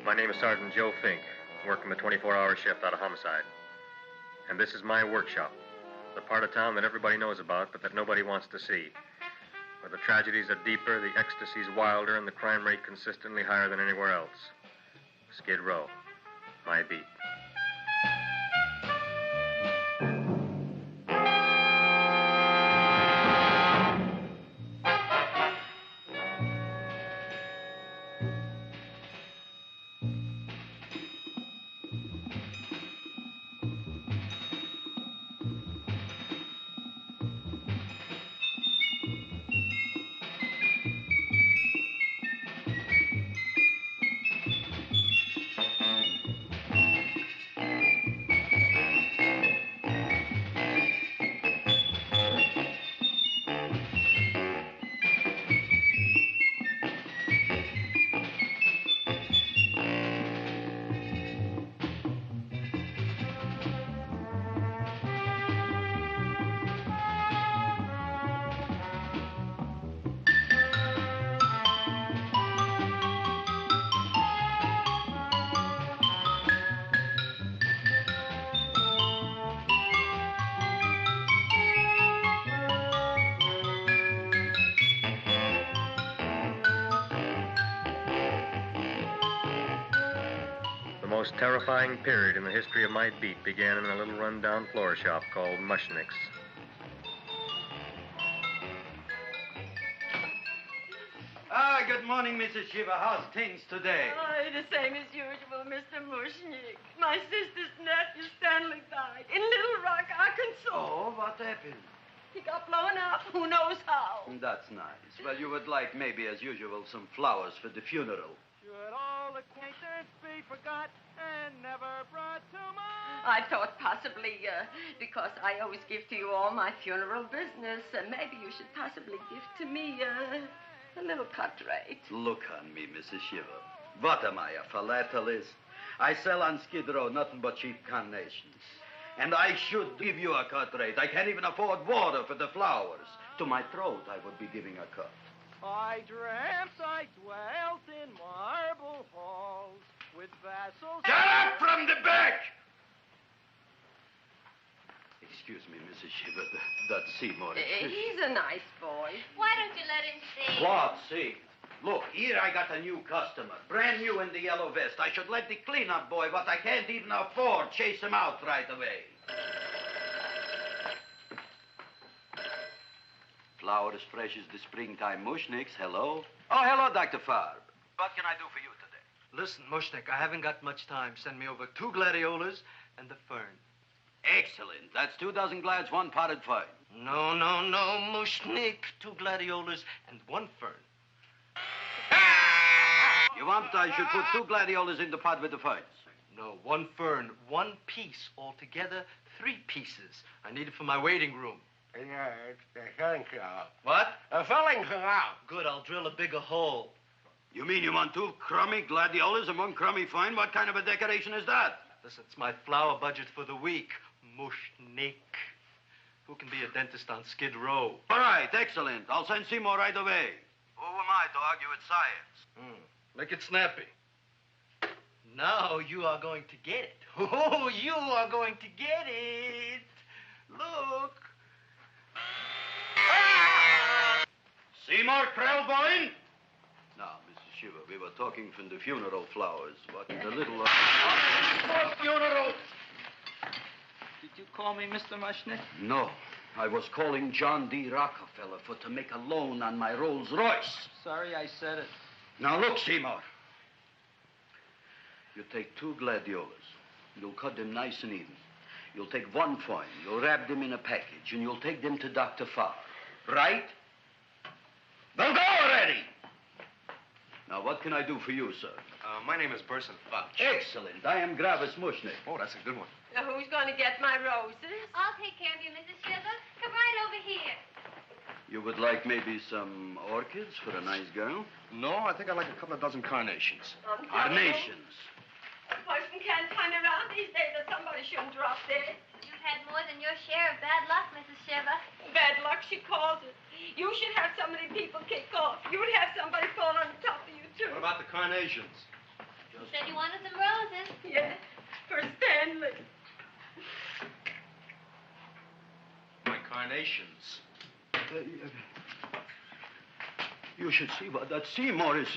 My name is Sergeant Joe Fink, working the 24-hour shift out of homicide. And this is my workshop, the part of town that everybody knows about, but that nobody wants to see. Where the tragedies are deeper, the ecstasy's wilder, and the crime rate consistently higher than anywhere else. Skid Row, my beat. The most terrifying period in the history of my beat began in a little run-down floor shop called Mushnick's. Good morning, Mrs. Shiva. How's things today? Oh, the same as usual, Mr. Mushnick. My sister's nephew, Stanley, died in Little Rock, Arkansas. Oh, what happened? He got blown up. Who knows how? That's nice. Well, you would like, maybe as usual, some flowers for the funeral. Should all acquaintance be forgot and never brought to mind? I thought possibly, because I always give to you all my funeral business, maybe you should possibly give to me, a little cut rate. Look on me, Mrs. Shiva. What am I, a philatelist? I sell on Skid Row nothing but cheap carnations. And I should give you a cut rate. I can't even afford water for the flowers. To my throat, I would be giving a cut. I dreamt I dwelt in marble halls with vassals... Get up from the back! Excuse me, Mrs. Shiva, that's Seymour. He's a nice boy. Why don't you let him see? What, see? Look, here I got a new customer, brand new in the yellow vest. I should let the cleanup boy, but I can't even afford, chase him out right away. Flower as fresh as the springtime Mushnicks. Hello? Oh, hello, Dr. Farb. What can I do for you today? Listen, Mushnick, I haven't got much time. Send me over 2 gladiolas and the fern. Excellent. That's 2 dozen glads, 1 potted fern. No, Mushnick. 2 gladiolas and 1 fern. You want I should put 2 gladiolas in the pot with the ferns? No, 1 fern, 1 piece. Altogether, 3 pieces. I need it for my waiting room. Yeah, it's the filling canal. What? A filling canal. Good, I'll drill a bigger hole. You mean you want 2 crummy gladiolas and 1 crummy fern? What kind of a decoration is that? Listen, it's my flower budget for the week. Mushnick. Who can be a dentist on Skid Row? All right, excellent. I'll send Seymour right away. Who am I to argue with science? Make it snappy. Now you are going to get it. Oh, you are going to get it. Look. Seymour Krellboyne? Now, Mrs. Shiva, we were talking from the funeral flowers. What in the little... What funeral? Did you call me Mr. Mushnick? No. I was calling John D. Rockefeller for to make a loan on my Rolls Royce. Sorry I said it. Now, look, Seymour. You take 2 gladiolas. You'll cut them nice and even. You'll take 1 fern. You'll wrap them in a package, and you'll take them to Dr. Farr. Right? Well, go already! Now, what can I do for you, sir? My name is Burson Fouch. Excellent. I am Gravis Mushnick. Oh, that's a good one. Who's going to get my roses? I'll take care of you, Mrs. Shiva. Come right over here. You would like maybe some orchids for a nice girl? No, I think I'd like a couple of dozen carnations. Carnations. A person can't turn around these days that somebody shouldn't drop dead. You've had more than your share of bad luck, Mrs. Shiva. Bad luck, she calls it. You should have so many people kick off. You would have somebody fall on top of you, too. What about the carnations? Said you wanted some roses. Yes, for Stanley. My carnations. You should see what that Seymour is.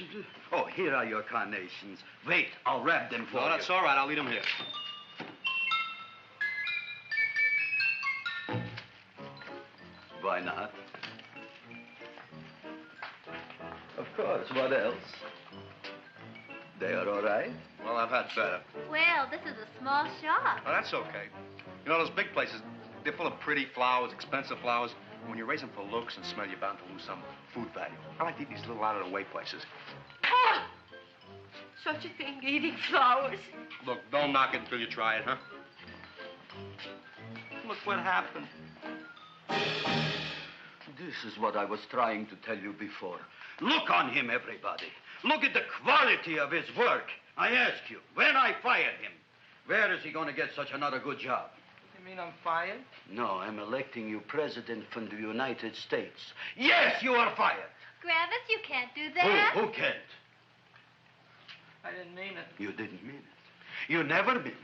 Oh, here are your carnations. Wait, I'll wrap them for you. No, that's all right. I'll leave them here. Why not? Of course, what else? They are all right? Well, I've had better. Well, this is a small shop. Oh, that's okay. You know, those big places, they're full of pretty flowers, expensive flowers. When you raise them for looks and smell, you're bound to lose some food value. I like to eat these little out-of-the-way places. Oh! Such a thing, eating flowers. Look, don't knock it until you try it, huh? Look what happened. This is what I was trying to tell you before. Look on him, everybody. Look at the quality of his work. I ask you, when I fired him, where is he going to get such another good job? You mean I'm fired? No, I'm electing you president from the United States. Yes, you are fired. Gravis, you can't do that. Who can't? I didn't mean it. You didn't mean it. You never mean it.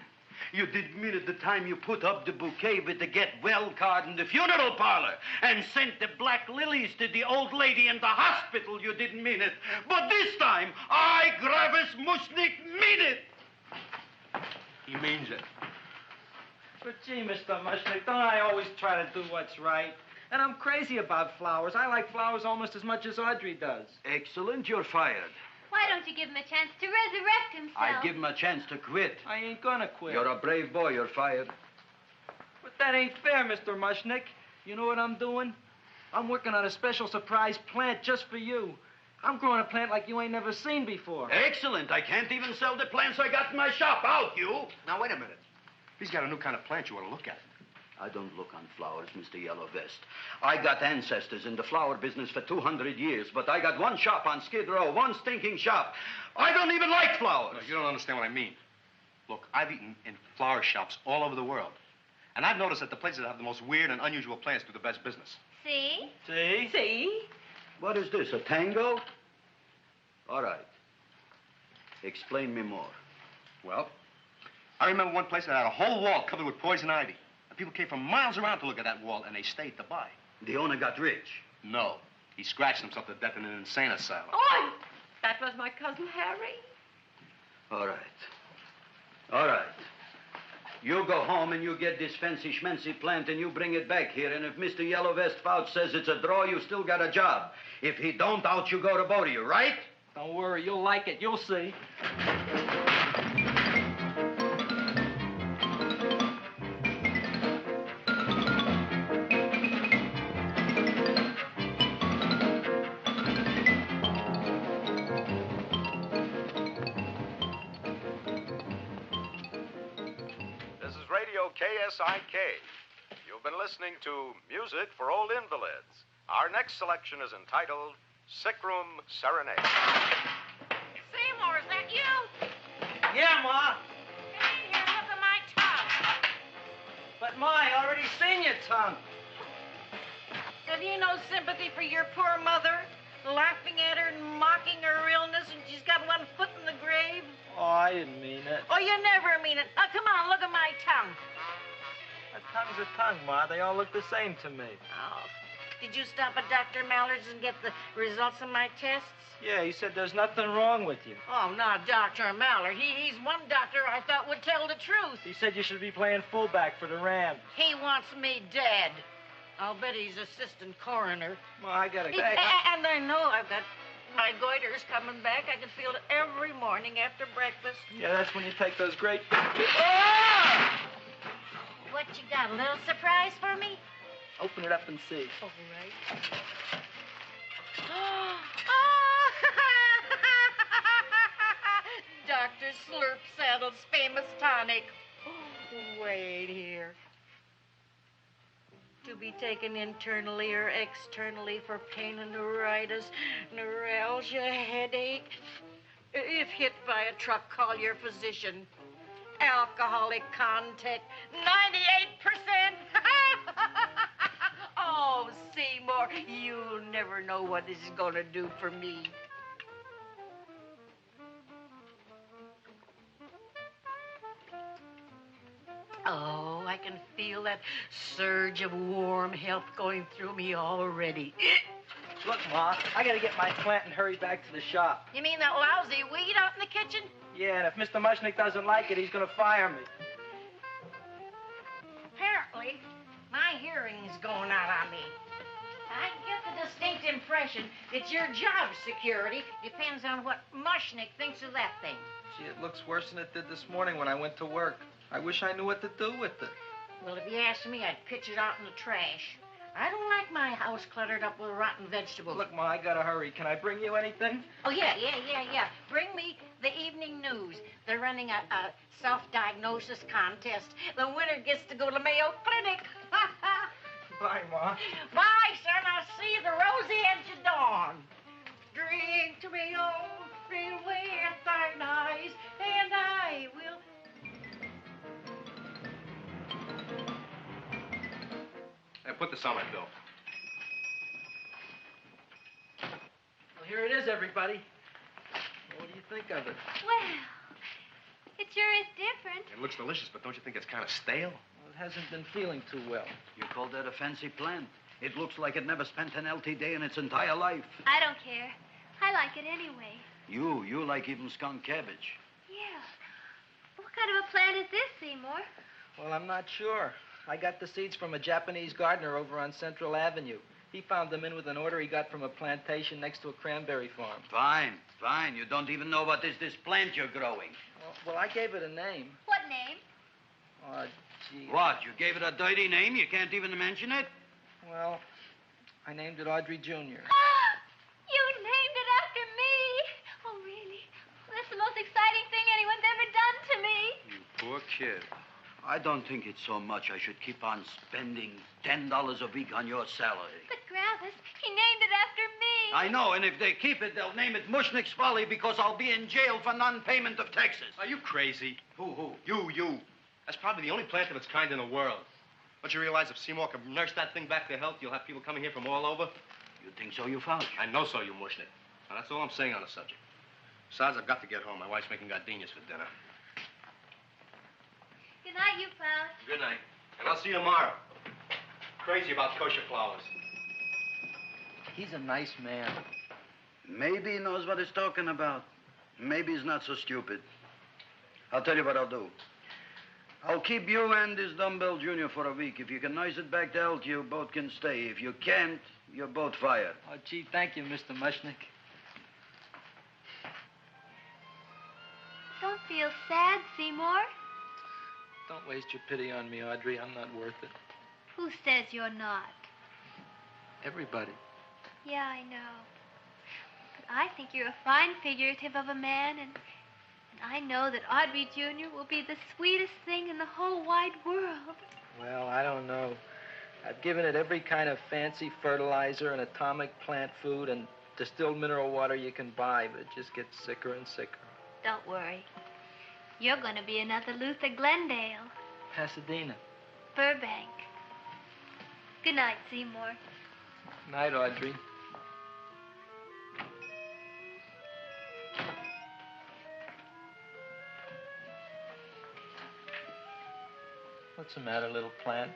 You didn't mean it the time you put up the bouquet with the get well card in the funeral parlor and sent the black lilies to the old lady in the hospital. You didn't mean it. But this time, I, Gravis Mushnik, mean it. He means it. But gee, Mr. Mushnick, don't I always try to do what's right? And I'm crazy about flowers. I like flowers almost as much as Audrey does. Excellent, you're fired. Why don't you give him a chance to resurrect himself? I give him a chance to quit. I ain't gonna quit. You're a brave boy, you're fired. But that ain't fair, Mr. Mushnick. You know what I'm doing? I'm working on a special surprise plant just for you. I'm growing a plant like you ain't never seen before. Excellent. I can't even sell the plants I got in my shop. Out, you. Now, wait a minute. He's got a new kind of plant you ought to look at. I don't look on flowers, Mr. Yellow Vest. I got ancestors in the flower business for 200 years, but I got one shop on Skid Row, one stinking shop. I don't even like flowers. No, you don't understand what I mean. Look, I've eaten in flower shops all over the world. And I've noticed that the places that have the most weird and unusual plants do the best business. See? See? See? What is this, a tango? All right. Explain me more. Well, I remember one place that had a whole wall covered with poison ivy. And people came from miles around to look at that wall, and they stayed to buy. The owner got rich. No. He scratched himself to death in an insane asylum. Oh, that was my cousin Harry. All right. All right. You go home and you get this fancy schmancy plant and you bring it back here. And if Mr. Yellow Vest Fouch says it's a draw, you still got a job. If he don't, out you go to both of you, right? Don't worry, you'll like it. You'll see. KSIK. You've been listening to Music for Old Invalids. Our next selection is entitled Sick Room Serenade. Seymour, is that you? Yeah, Ma. Hey, here, look at my tongue. But, Ma, I already seen your tongue. Have you no sympathy for your poor mother? Laughing at her and mocking her illness, and she's got one foot in the grave? Oh, I didn't mean it. Oh, you never mean it. Now, come on, look at my tongue. A tongue's a tongue, Ma. They all look the same to me. Oh, did you stop at Dr. Mallard's and get the results of my tests? Yeah, he said there's nothing wrong with you. Oh, not Dr. Mallard. He's one doctor I thought would tell the truth. He said you should be playing fullback for the Rams. He wants me dead. I'll bet he's assistant coroner. Well, I gotta go. And I know I've got my goiters coming back. I can feel it every morning after breakfast. Yeah, that's when you take those great... What you got, a little surprise for me? Open it up and see. All right. Dr. Slurp Saddle's famous tonic. Wait here. To be taken internally or externally for pain and neuritis, neuralgia, headache. If hit by a truck, call your physician. Alcoholic content, 98%. Oh, Seymour, you'll never know what this is going to do for me. Oh, I can feel that surge of warm health going through me already. Look, Ma, I gotta get my plant and hurry back to the shop. You mean that lousy weed out in the kitchen? Yeah, and if Mr. Mushnick doesn't like it, he's gonna fire me. Apparently, my hearing's going out on me. I get the distinct impression that your job security depends on what Mushnick thinks of that thing. Gee, it looks worse than it did this morning when I went to work. I wish I knew what to do with it. Well, if you ask me, I'd pitch it out in the trash. I don't like my house cluttered up with rotten vegetables. Look, Ma, I gotta hurry. Can I bring you anything? Oh, yeah. Bring me the evening news. They're running a self-diagnosis contest. The winner gets to go to Mayo Clinic. Bye, Ma. Bye, son. I'll see you at the rosy edge of dawn. Drink to me, oh, feel with thine eyes, and I will... Hey, put this on my bill. Well, here it is, everybody. What do you think of it? Well, it sure is different. It looks delicious, but don't you think it's kind of stale? Well, it hasn't been feeling too well. You call that a fancy plant? It looks like it never spent an LT day in its entire life. I don't care. I like it anyway. You like even skunk cabbage. Yeah. What kind of a plant is this, Seymour? Well, I'm not sure. I got the seeds from a Japanese gardener over on Central Avenue. He found them in with an order he got from a plantation next to a cranberry farm. Fine. You don't even know what is this plant you're growing. Well, I gave it a name. What name? Oh, gee. What, you gave it a dirty name? You can't even mention it? Well, I named it Audrey Jr. You named it after me. Oh, really? That's the most exciting thing anyone's ever done to me. You poor kid. I don't think it's so much I should keep on spending $10 a week on your salary. But, Gravis, he named it after me. I know, and if they keep it, they'll name it Mushnick's Folly because I'll be in jail for non-payment of taxes. Are you crazy? Who? You. That's probably the only plant of its kind in the world. Don't you realize if Seymour can nurse that thing back to health, you'll have people coming here from all over? You think so, you found? I know so, you Mushnick. Now, that's all I'm saying on the subject. Besides, I've got to get home. My wife's making gardenias for dinner. Good night, you Faust. Good night. And I'll see you tomorrow. Crazy about kosher flowers. He's a nice man. Maybe he knows what he's talking about. Maybe he's not so stupid. I'll tell you what I'll do. I'll keep you and this dumbbell junior for a week. If you can nurse it back to health, you both can stay. If you can't, you're both fired. Oh, gee, thank you, Mr. Mushnick. Don't feel sad, Seymour. Don't waste your pity on me, Audrey. I'm not worth it. Who says you're not? Everybody. Yeah, I know. But I think you're a fine figurative of a man, and I know that Audrey Jr. will be the sweetest thing in the whole wide world. Well, I don't know. I've given it every kind of fancy fertilizer and atomic plant food and distilled mineral water you can buy, but it just gets sicker and sicker. Don't worry. You're going to be another Luther Glendale. Pasadena. Burbank. Good night, Seymour. Night, Audrey. What's the matter, little plant?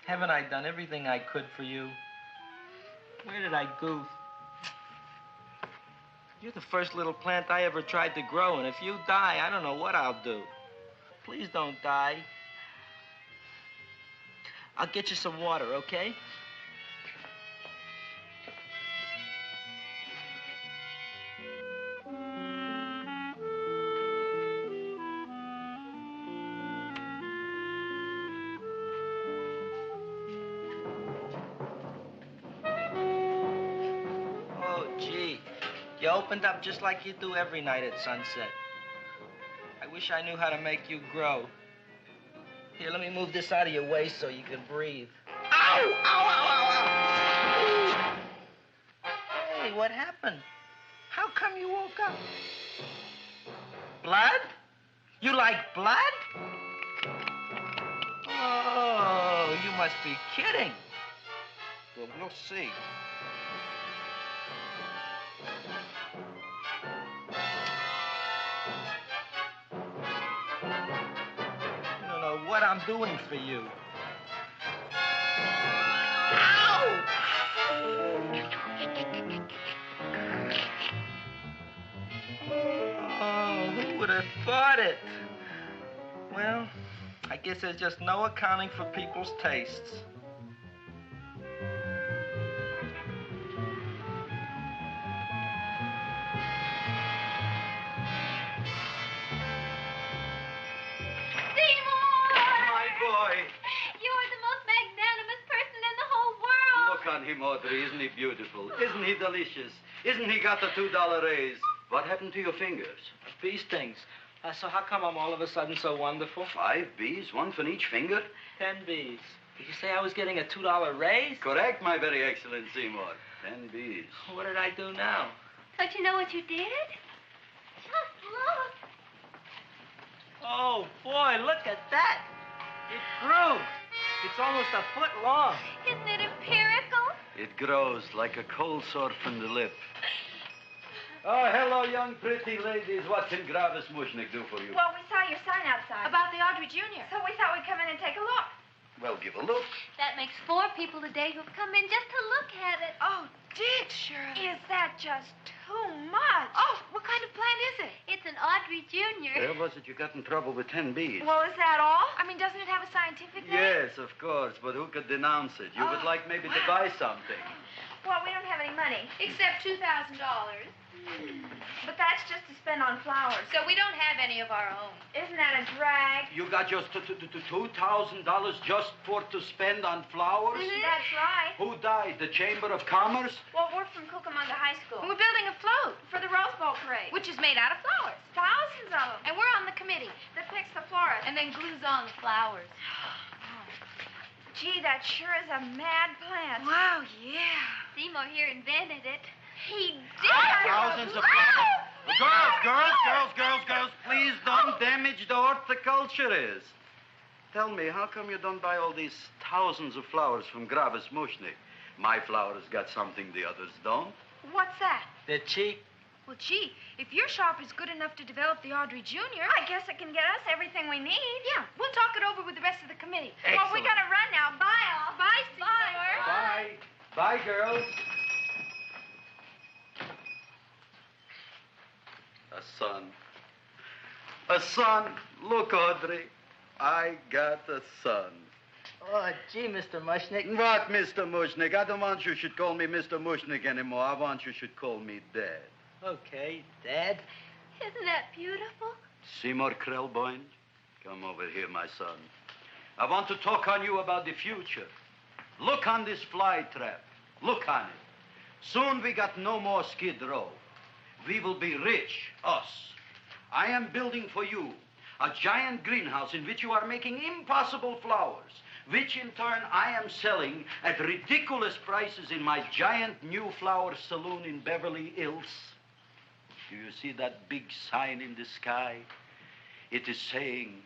Haven't I done everything I could for you? Where did I goof? You're the first little plant I ever tried to grow, and if you die, I don't know what I'll do. Please don't die. I'll get you some water, okay? You opened up just like you do every night at sunset. I wish I knew how to make you grow. Here, let me move this out of your way so you can breathe. Ow! Ow, ow, ow, ow! Hey, what happened? How come you woke up? Blood? You like blood? Oh, you must be kidding. Well, we'll see. I'm doing for you. Oh, who would have thought it? Well, I guess there's just no accounting for people's tastes. On him, Audrey. Isn't he beautiful? Isn't he delicious? Isn't he got the $2 raise? What happened to your fingers? Bee stings. So how come I'm all of a sudden so wonderful? 5 bees, one for each finger? 10 bees. Did you say I was getting a $2 raise? Correct, my very excellent Seymour. 10 bees. What did I do now? Don't you know what you did? Just look. Oh, boy, look at that. It grew. It's almost a foot long. Isn't it empirical? It grows like a cold sore from the lip. Oh, hello, young pretty ladies. What can Gravis Mushnick do for you? Well, we saw your sign outside. About the Audrey Jr. So we thought we'd come in and take a look. Well, give a look. That makes 4 people today who've come in just to look at it. Oh, Dick, Shirley. Is that just too much? Oh, what kind of plant is it? It's an Audrey Jr. Where was it you got in trouble with 10 bees? Well, is that all? I mean, doesn't it have a scientific name? Yes, of course, but who could denounce it? You would like maybe to buy something. Well, we don't have any money. Except $2,000. But that's just to spend on flowers. So we don't have any of our own. Isn't that a drag? You got just $2,000 just to spend on flowers? Mm-hmm. That's right. Who died? The Chamber of Commerce? Well, we're from Cucamonga High School. We're building a float. For the Rose Bowl parade. Which is made out of flowers. Thousands of them. And we're on the committee. That picks the florist. And then glues on the flowers. Gee, that sure is a mad plant. Wow, yeah. Seymour here invented it. He did. Thousands of flowers. Girls, please don't damage the horticulturist. Tell me, how come you don't buy all these thousands of flowers from Gravis Mushnick? My flowers got something the others don't. What's that? They're cheap. Well, gee, if your shop is good enough to develop the Audrey Jr. I guess it can get us everything we need. Yeah, we'll talk it over with the rest of the committee. Well, we gotta run now. Bye, all. Bye, Seymour. Bye. Bye, girls. A son. A son. Look, Audrey. I got a son. Oh, gee, Mr. Mushnick. What, Mr. Mushnick? I don't want you should call me Mr. Mushnick anymore. I want you should call me Dad. Okay, Dad. Isn't that beautiful? Seymour Krelboyne, come over here, my son. I want to talk on you about the future. Look on this fly trap. Look on it. Soon we got no more Skid Row. We will be rich, us. I am building for you a giant greenhouse in which you are making impossible flowers, which in turn I am selling at ridiculous prices in my giant new flower saloon in Beverly Hills. Do you see that big sign in the sky? It is saying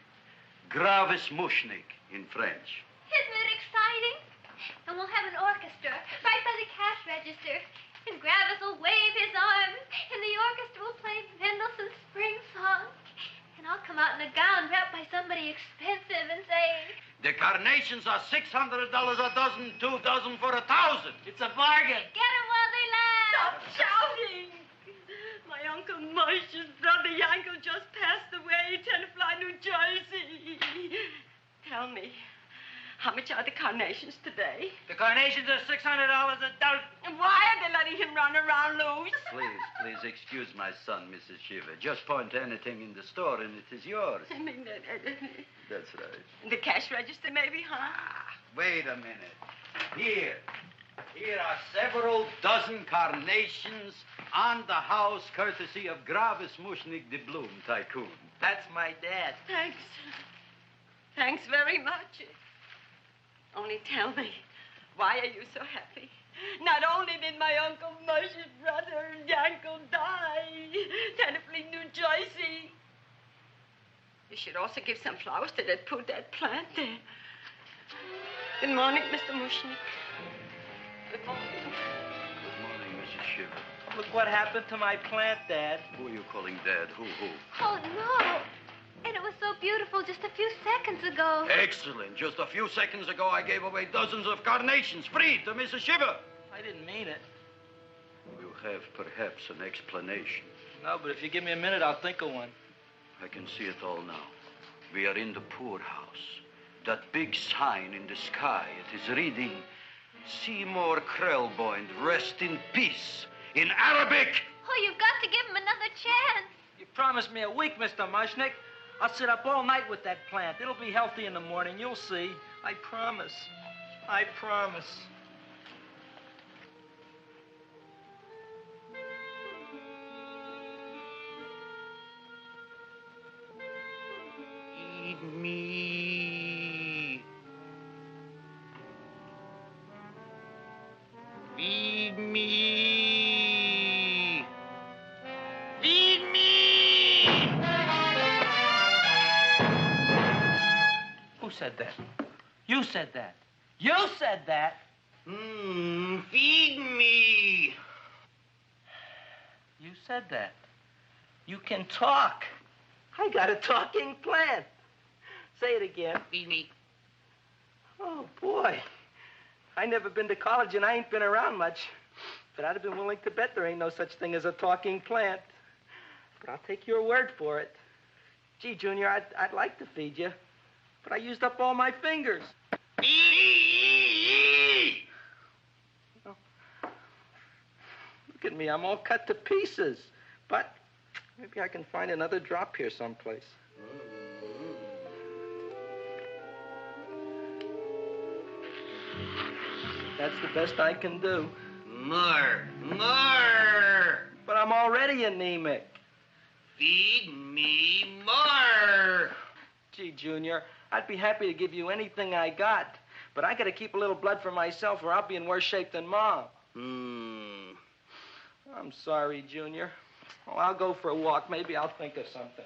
Gravis Mushnick in French. Isn't it exciting? And we'll have an orchestra right by the cash register. And Gravis will wave his arms, and the orchestra will play Mendelssohn's Spring Song. And I'll come out in a gown wrapped by somebody expensive and say, The carnations are $600 a dozen, 2 dozen for 1,000. It's a bargain. get 'em while they last. Stop shouting! My Uncle Moshe's brother Yankel just passed away, Tenafly, New Jersey. Tell me, how much are the carnations today? The carnations are $600 a dozen. And why are they letting him run around loose? Please excuse my son, Mrs. Shiver. Just point to anything in the store and it is yours. I mean, That's right. the cash register maybe, huh? Wait a minute. Here are several dozen carnations on the house courtesy of Gravis Mushnick the Bloom Tycoon. That's my dad. Thanks. Thanks very much. Only tell me, why are you so happy? Not only did my Uncle Moshe's brother Yankel die, Tenafly, New Jersey, you should also give some flowers to that poor dead plant there. Good morning, Mr. Mushnick. Good morning. Good morning, Mrs. Shiver. Look what happened to my plant, Dad. Who are you calling Dad? Who? Oh, no. And it was so beautiful just a few seconds ago. Excellent. Just a few seconds ago, I gave away dozens of carnations free to Mrs. Shiver. I didn't mean it. You have perhaps an explanation. No, but if you give me a minute, I'll think of one. I can see it all now. We are in the poorhouse. That big sign in the sky, it is reading, Seymour Krelboyne, rest in peace, in Arabic. Oh, you've got to give him another chance. You promised me a week, Mr. Mushnick. I'll sit up all night with that plant. It'll be healthy in the morning. You'll see. I promise. I promise. Feed me. Feed me. Feed me. Who said that? You said that. You said that. Feed me. You said that. You can talk. I got a talking plant. Say it again. Feed me. Oh, boy. I never been to college and I ain't been around much. But I'd have been willing to bet there ain't no such thing as a talking plant. But I'll take your word for it. Gee, Junior, I'd like to feed you. But I used up all my fingers. Oh. Look at me. I'm all cut to pieces. But maybe I can find another drop here someplace. That's the best I can do. More. But I'm already anemic. Feed me more. Gee, Junior, I'd be happy to give you anything I got. But I gotta keep a little blood for myself or I'll be in worse shape than Mom. I'm sorry, Junior. Well, I'll go for a walk. Maybe I'll think of something.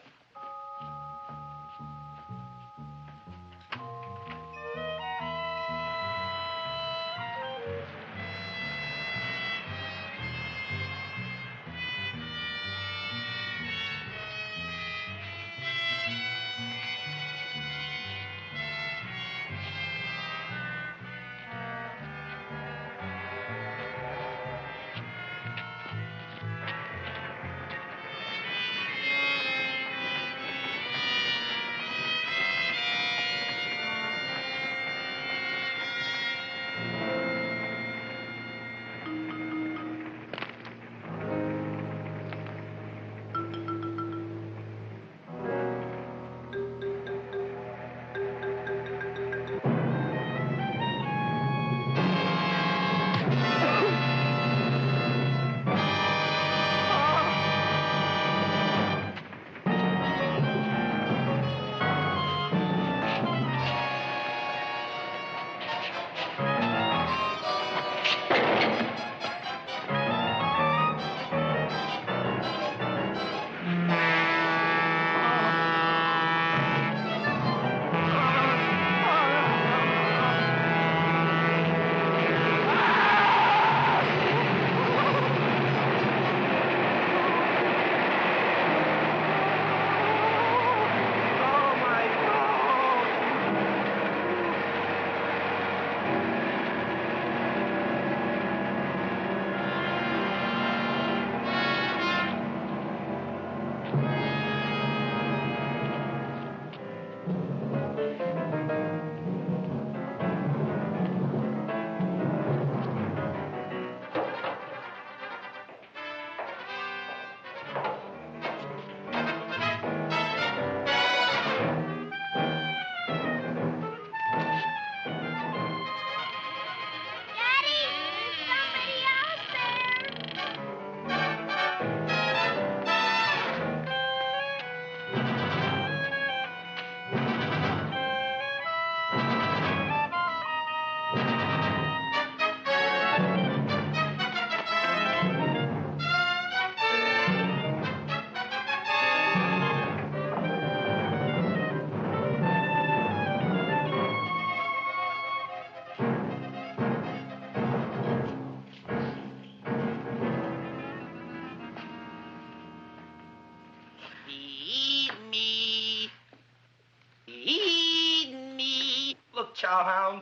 cowhound.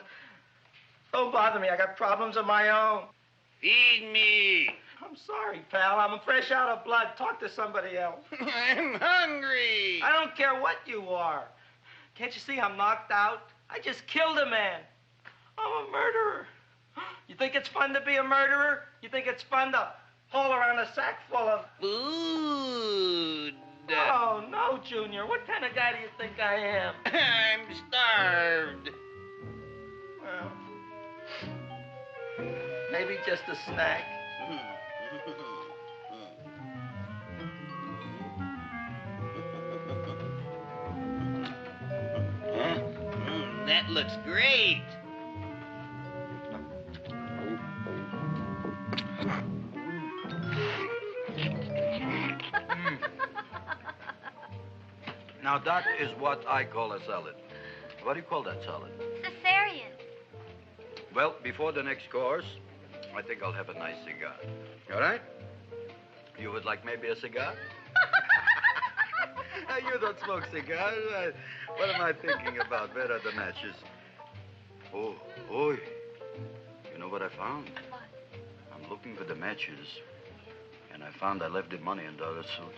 Don't bother me. I got problems of my own. Feed me. I'm sorry, pal. I'm fresh out of blood. Talk to somebody else. I'm hungry. I don't care what you are. Can't you see I'm knocked out? I just killed a man. I'm a murderer. You think it's fun to be a murderer? You think it's fun to haul around a sack full of... Food. Oh, no, Junior. What kind of guy do you think I am? I'm starved. Well, maybe just a snack. That looks great. Now, that is what I call a salad. What do you call that salad? Caesarean. Well, before the next course, I think I'll have a nice cigar. All right? You would like maybe a cigar? You don't smoke cigars. What am I thinking about? Where are the matches? Oh, oi. You know what I found? What? I'm looking for the matches, and I found I left the money in the other suit.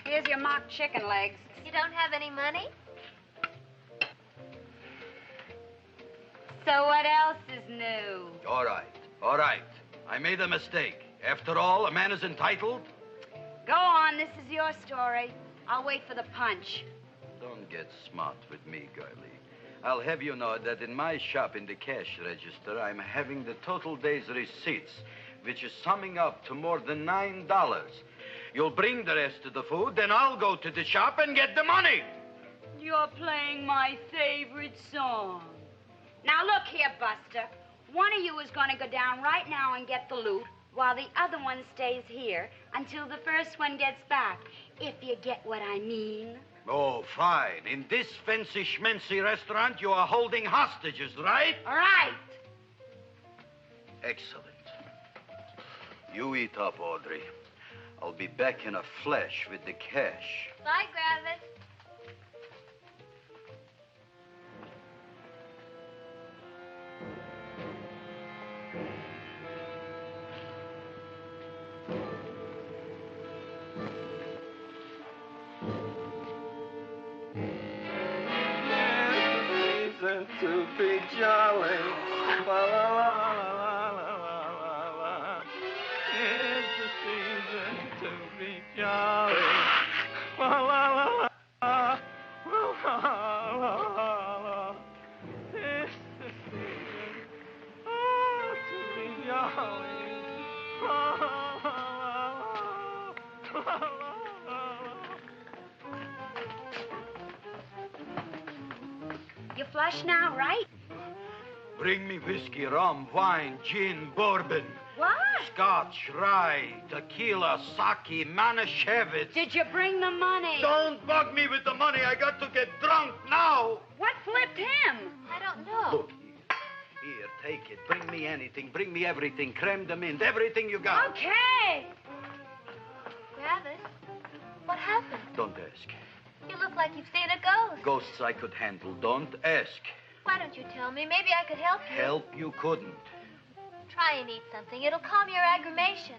Here's your mock chicken legs. You don't have any money? So what else is new? All right. I made a mistake. After all, a man is entitled. Go on, this is your story. I'll wait for the punch. Don't get smart with me, girlie. I'll have you know that in my shop in the cash register, I'm having the total day's receipts, which is summing up to more than $9. You'll bring the rest of the food, then I'll go to the shop and get the money. You're playing my favorite song. Now, look here, Buster. One of you is going to go down right now and get the loot, while the other one stays here until the first one gets back, if you get what I mean. Oh, fine. In this fancy schmancy restaurant, you are holding hostages, right? Right. Excellent. You eat up, Audrey. I'll be back in a flash with the cash. Bye, Gravis. To be jolly. La, la, la, la, la, la, la. It's the season to be jolly. La, la, la, la. La, la, la, la. It's the season to be jolly. La, la, la, la, la, la. You flush now, right? Bring me whiskey, rum, wine, gin, bourbon. What? Scotch, rye, tequila, sake, Manischewitz. Did you bring the money? Don't bug me with the money. I got to get drunk now. What flipped him? I don't know. Look, here, take it. Bring me anything. Bring me everything. Creme de mint, everything you got. Okay. Gravis, what happened? Don't ask. You look like you've seen a ghost. Ghosts I could handle. Don't ask. Why don't you tell me? Maybe I could help you. Help you couldn't. Try and eat something. It'll calm your aggravation.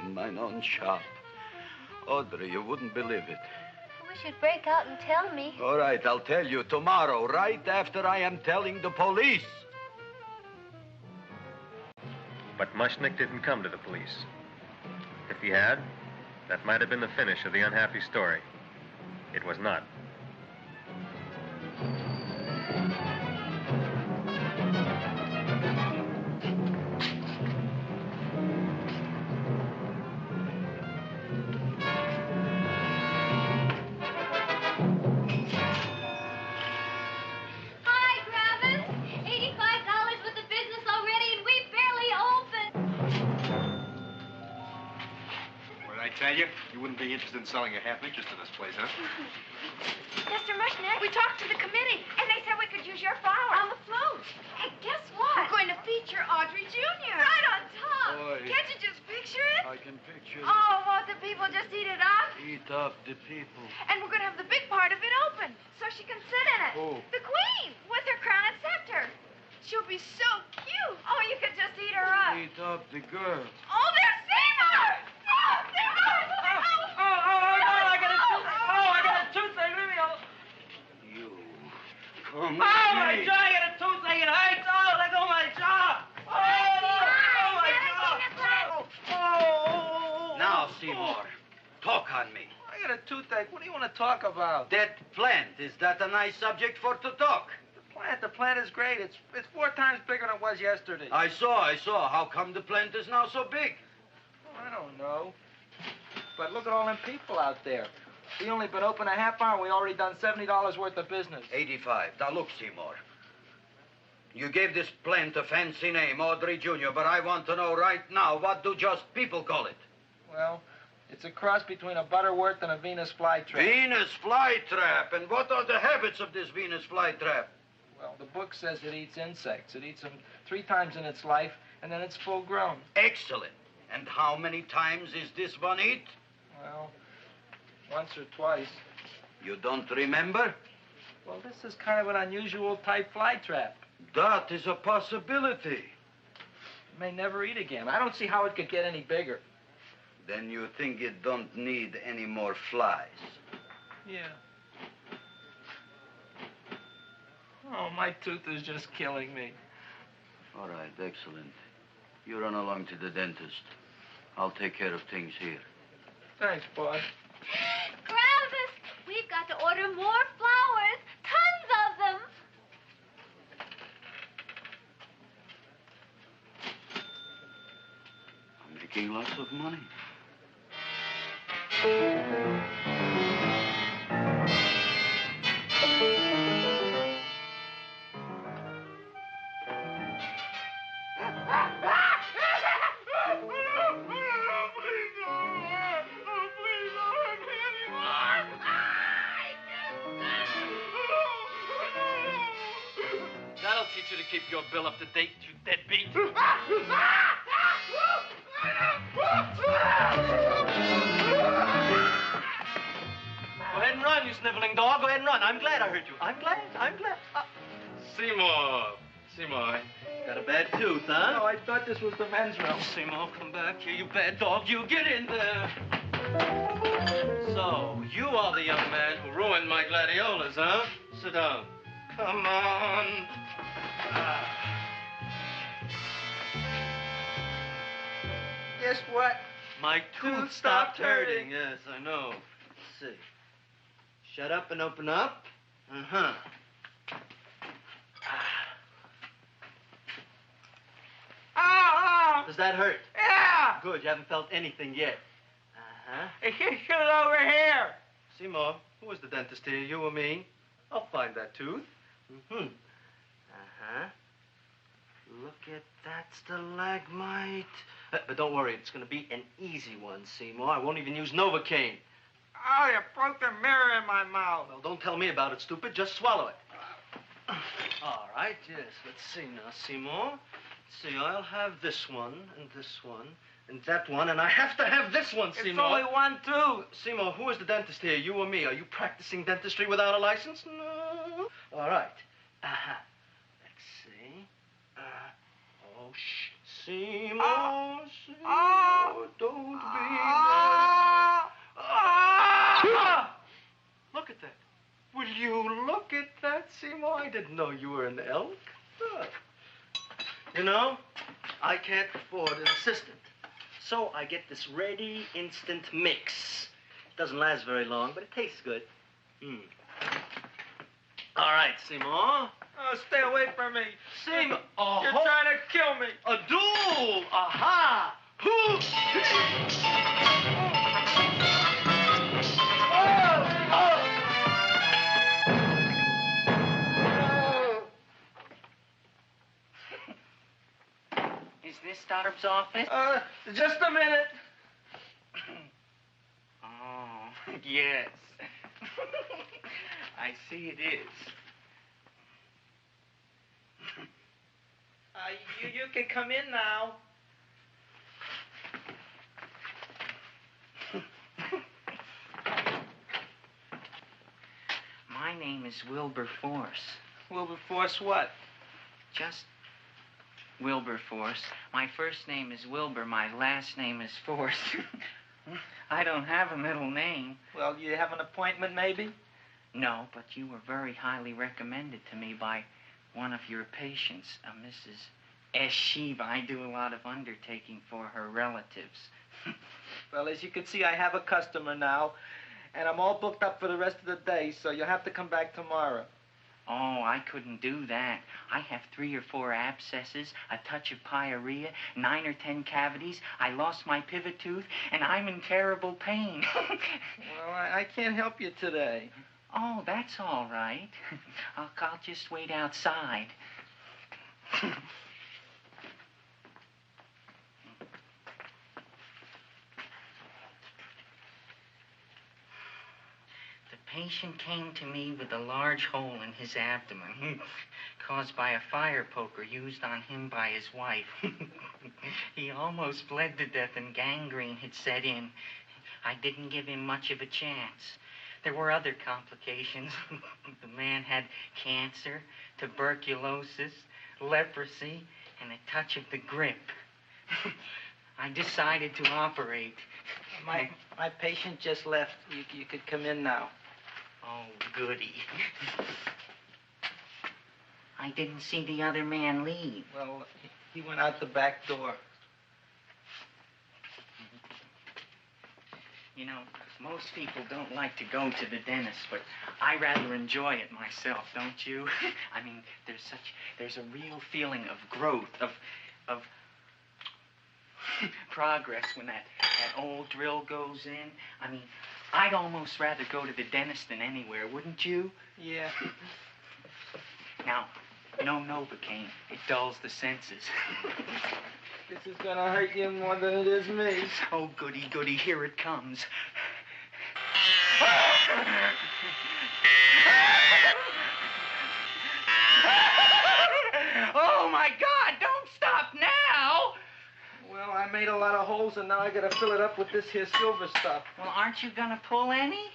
In mine own shop. Audrey, you wouldn't believe it. I wish you'd break out and tell me. All right, I'll tell you tomorrow, right after I am telling the police. But Mushnick didn't come to the police. If he had, that might have been the finish of the unhappy story. It was not. Hi, Gravis. $85 worth of business already, and we barely opened. What did I tell you? You wouldn't be interested in selling a half interest in this place, huh? Mr. Mushnick, we talked to the committee, and they said we could use your flower. On the float. Hey, guess what? We're going to feature Audrey Jr. Right on top. Boy. Can't you just picture it? I can picture it. Oh, won't the people just eat it up? Eat up the people. And we're going to have the big part of it open so she can sit in it. Who? The queen with her crown and scepter. She'll be so cute. Oh, you could just eat her up. Eat up the girl. Oh, there's Seymour! Oh, Seymour! I got a toothache. Leave me alone. You. Come Oh, my jaw, I got a toothache. It hurts. Oh, let go of my jaw. Oh, my jaw. Oh. Now, Seymour, talk on me. I got a toothache. What do you want to talk about? That plant, is that a nice subject for to talk? The plant is great. It's 4 times bigger than it was yesterday. I saw. How come the plant is now so big? I don't know. But look at all them people out there. We only been open a half hour. We already done $70 worth of business. 85. Now, look, Seymour. You gave this plant a fancy name, Audrey Jr., but I want to know right now, what do just people call it? Well, it's a cross between a butterworth and a Venus flytrap. Venus flytrap. And what are the habits of this Venus flytrap? Well, the book says it eats insects. It eats them 3 times in its life, and then it's full grown. Excellent. And how many times is this one eat? Well, once or twice. You don't remember? Well, this is kind of an unusual type flytrap. That is a possibility. It may never eat again. I don't see how it could get any bigger. Then you think it don't need any more flies? Yeah. Oh, my tooth is just killing me. All right, excellent. You run along to the dentist. I'll take care of things here. Thanks, boss. Gravis, we've got to order more flowers. Tons of them. I'm making lots of money. That'll teach you to keep your bill up to date, you deadbeat. Go ahead and run, you sniveling dog. Go ahead and run. I'm glad I hurt you. I'm glad. Seymour, got a bad tooth, huh? No, I thought this was the men's room. Seymour, come back here, you bad dog. You get in there. So, you are the young man who ruined my gladiolas, huh? Sit down. Come on. Guess what? My tooth stopped hurting. Yes, I know. Let's see. Shut up and open up. Uh-huh. Oh! Does that hurt? Yeah! Good, you haven't felt anything yet. Uh-huh. Hey, shoot it over here. Seymour, who was the dentist here, you or me? I'll find that tooth. Mm-hmm. Uh-huh. Look at that stalagmite. But don't worry, it's going to be an easy one, Seymour. I won't even use Novocaine. Oh, you broke the mirror in my mouth. Well, don't tell me about it, stupid. Just swallow it. All right, yes. Let's see now, Seymour. Let's see, I'll have this one, and that one, and I have to have this one, Seymour. It's only one tooth. Seymour, who is the dentist here, you or me? Are you practicing dentistry without a license? No. All right. Uh-huh. Let's see. Oh, shh. Seymour, Seymour, don't be mad. Look at that. Will you look at that, Seymour? I didn't know you were an elk. You know, I can't afford an assistant. So I get this ready instant mix. It doesn't last very long, but it tastes good. All right, Seymour. Oh, stay away from me. Seymour. You're trying to kill me. A duel. Aha. Is this Stoddard's office? Just a minute. Oh, yes. I see it is. You can come in now. is Wilberforce. Wilberforce what? Just Wilberforce. My first name is Wilbur. My last name is Force. I don't have a middle name. Well, you have an appointment, maybe? No, but you were very highly recommended to me by one of your patients, Mrs. S. Shiva. I do a lot of undertaking for her relatives. Well, as you can see, I have a customer now, and I'm all booked up for the rest of the day, so you'll have to come back tomorrow. Oh, I couldn't do that. I have 3 or 4 abscesses, a touch of pyorrhea, 9 or 10 cavities. I lost my pivot tooth, and I'm in terrible pain. Well, I can't help you today. Oh, that's all right. I'll just wait outside. The patient came to me with a large hole in his abdomen, caused by a fire poker used on him by his wife. He almost bled to death and gangrene had set in. I didn't give him much of a chance. There were other complications. The man had cancer, tuberculosis, leprosy, and a touch of the grip. I decided to operate. My patient just left. You could come in now. Oh, goody. I didn't see the other man leave. Well, he went out the back door. You know, most people don't like to go to the dentist, but I rather enjoy it myself, don't you? I mean, there's a real feeling of growth, of progress when that old drill goes in. I mean, I'd almost rather go to the dentist than anywhere, wouldn't you? Yeah. Now, no Novocaine. It dulls the senses. This is gonna hurt you more than it is me. Oh, goody, goody, here it comes. Oh, my God, don't stop now! Well, I made a lot of holes, and now I gotta fill it up with this here silver stuff. Well, aren't you gonna pull any?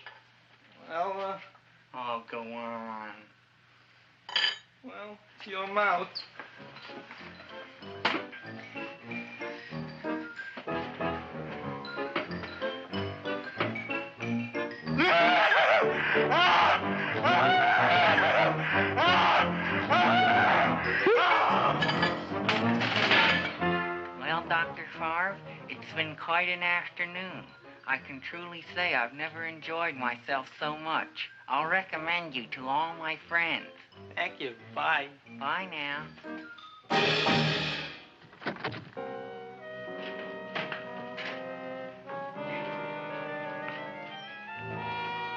Well, Oh, go on. Well, it's your mouth. Well, Dr. Favre, it's been quite an afternoon. I can truly say I've never enjoyed myself so much. I'll recommend you to all my friends. Thank you. Bye. Bye now.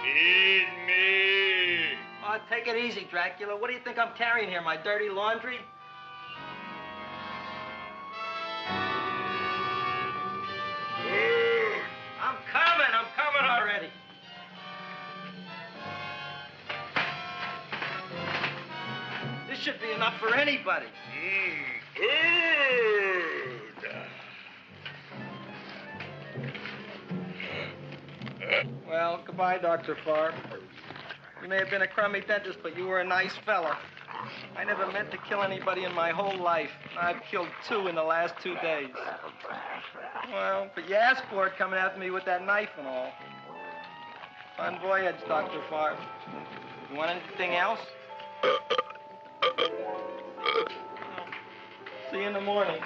Feed me. Oh, take it easy, Dracula. What do you think I'm carrying here, my dirty laundry? I'm coming already. This should be enough for anybody. Well, goodbye, Dr. Favre. You may have been a crummy dentist, but you were a nice fella. I never meant to kill anybody in my whole life. I've killed 2 in the last 2 days. Well, but you asked for it coming after me with that knife and all. Fun voyage, Dr. Favre. You want anything else? See you in the morning.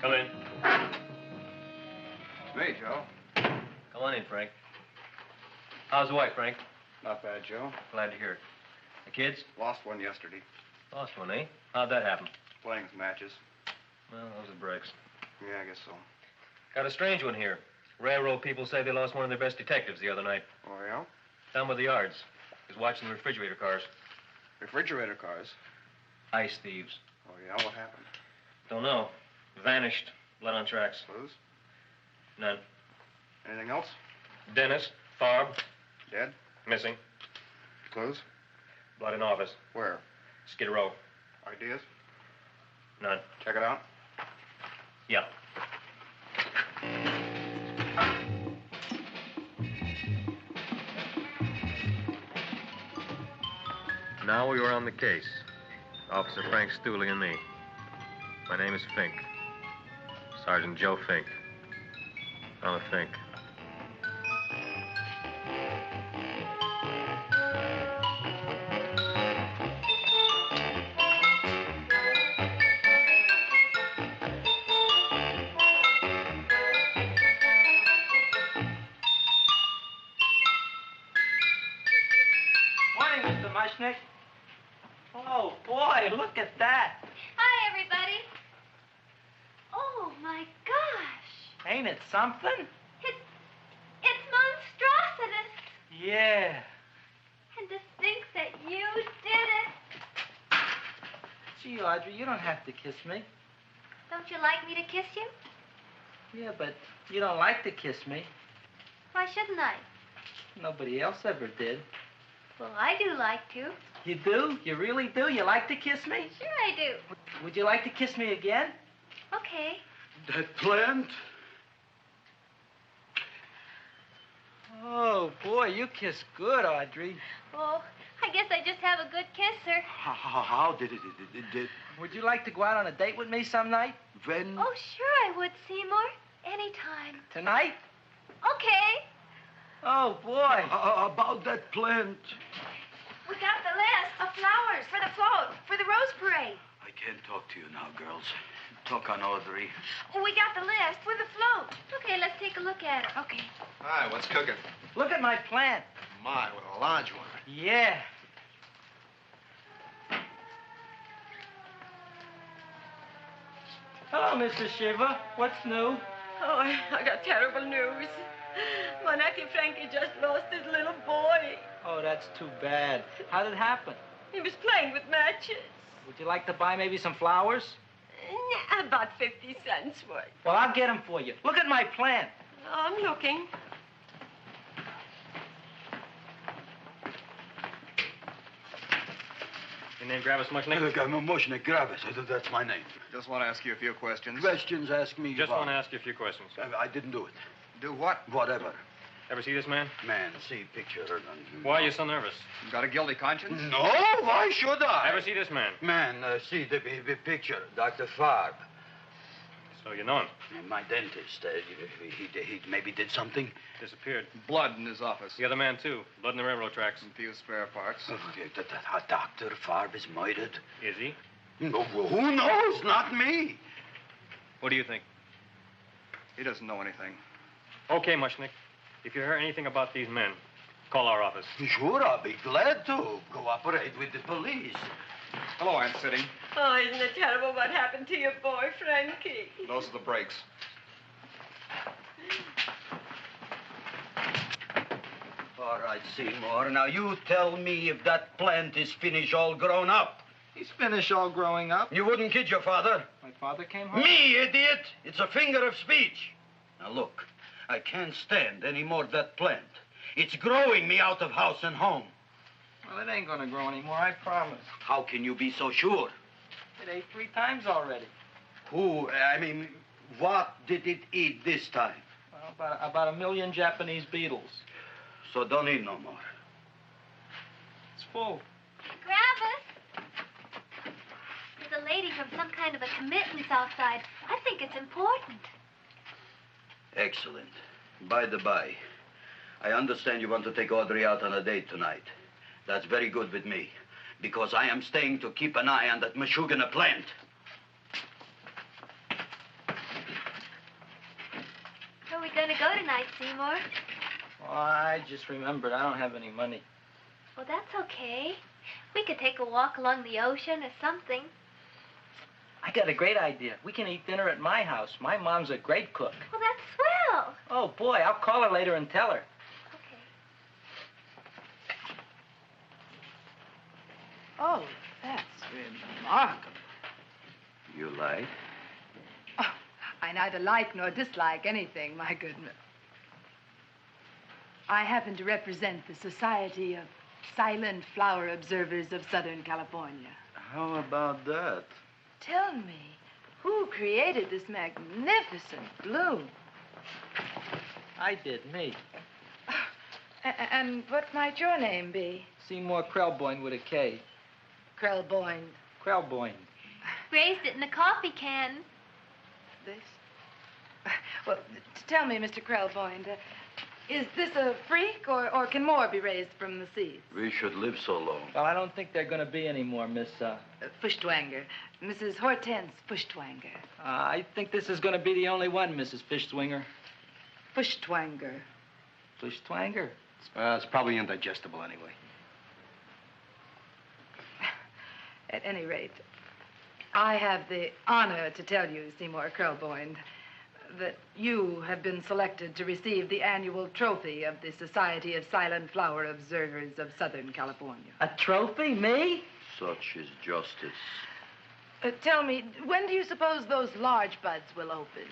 Come in. Hey, Joe. Come on in, Frank. How's the wife, Frank? Not bad, Joe. Glad to hear it. The kids? Lost one yesterday. Lost one, eh? How'd that happen? Playing some matches. Well, those are breaks. Yeah, I guess so. Got a strange one here. Railroad people say they lost one of their best detectives the other night. Oh, yeah? Down by the yards. He was watching the refrigerator cars. Refrigerator cars? Ice thieves. Oh, yeah? What happened? Don't know. Vanished. Blood on tracks. Clues? None. Anything else? Dennis, Farb. Dead? Missing. Clues? Blood in office. Where? Skid Row. Ideas? None. Check it out. Yeah. Now we were on the case. Officer Frank Stooley and me. My name is Fink. Sergeant Joe Fink. I'm a Fink. Morning, Mr. Mushnick. Oh, boy, look at that. Hi, everybody. Oh, my gosh. Ain't it something? It's monstrositous. Yeah. And to think that you did it. Gee, Audrey, you don't have to kiss me. Don't you like me to kiss you? Yeah, but you don't like to kiss me. Why shouldn't I? Nobody else ever did. Well, I do like to. You do? You really do? You like to kiss me? Sure I do. Would you like to kiss me again? Okay. That plant? Oh, boy, you kiss good, Audrey. Oh, I guess I just have a good kisser. How did it? Would you like to go out on a date with me some night? When? Oh, sure I would, Seymour. Anytime. Tonight? Okay. Oh, boy. About that plant. We got the list of flowers for the float, for the rose parade. I can't talk to you now, girls. Talk on Audrey. We got the list for the float. Okay, let's take a look at it. Okay. Hi, what's cooking? Look at my plant. My, with a large one. Yeah. Hello, Mr. Shiva. What's new? Oh, I got terrible news. My nephew Frankie just lost his little boy. Oh, that's too bad. How did it happen? He was playing with matches. Would you like to buy maybe some flowers? About 50 cents worth. Well, I'll get them for you. Look at my plant. I'm looking. Your name Gravis Mushnick? Look, I'm a Mushnick Gravis. That's my name. Just want to ask you a few questions. Questions, ask me. Just about. want to ask you a few questions. I didn't do it. Do what? Whatever. Ever see this man? Man, see picture. Why are you so nervous? You got a guilty conscience? No, why should I? Ever see this man? Man, see the picture. Dr. Farb. So you know him? My dentist. He maybe did something. Disappeared. Blood in his office. The other man, too. Blood in the railroad tracks. And few spare parts. Dr. Farb is murdered. Is he? No, who knows? Not me. What do you think? He doesn't know anything. Okay, Mushnick. If you hear anything about these men, call our office. Sure, I'll be glad to cooperate with the police. Hello, Aunt Sitting. Oh, isn't it terrible what happened to your boy, Frankie? Those are the brakes. All right, Seymour. Now you tell me if that plant is finished all grown up. He's finished all growing up. You wouldn't kid your father. My father came home. Me, idiot! It's a figure of speech. Now look, I can't stand any more of that plant. It's growing me out of house and home. Well, it ain't gonna grow anymore, I promise. How can you be so sure? It ate 3 times already. What did it eat this time? Well, about 1 million Japanese beetles. So don't eat no more. It's full. Gravis. There's a lady from some kind of a commitment outside. I think it's important. Excellent. By the by, I understand you want to take Audrey out on a date tonight. That's very good with me, because I am staying to keep an eye on that Meshuggah plant. Where are we going to go tonight, Seymour? Oh, I just remembered I don't have any money. Well, that's okay. We could take a walk along the ocean or something. I got a great idea. We can eat dinner at my house. My mom's a great cook. Well, that's swell. Oh, boy, I'll call her later and tell her. Oh, that's remarkable. You like? Oh, I neither like nor dislike anything, my goodness. I happen to represent the Society of Silent Flower Observers of Southern California. How about that? Tell me, who created this magnificent bloom? I did, me. And what might your name be? Seymour Krelboyne with a K. Krelboyne. Krelboyne. Raised it in a coffee can. This? Well, tell me, Mr. Krelboyne, is this a freak, or can more be raised from the seeds? We should live so long. Well, I don't think they're going to be any more, Miss, Fuschtwanger. Mrs. Hortense Fuschtwanger. I think this is going to be the only one, Mrs. Fishswinger. Fuschtwanger. Fuschtwanger? It's probably indigestible anyway. At any rate, I have the honor to tell you, Seymour Krelboyne, that you have been selected to receive the annual trophy of the Society of Silent Flower Observers of Southern California. A trophy? Me? Such is justice. Tell me, when do you suppose those large buds will open?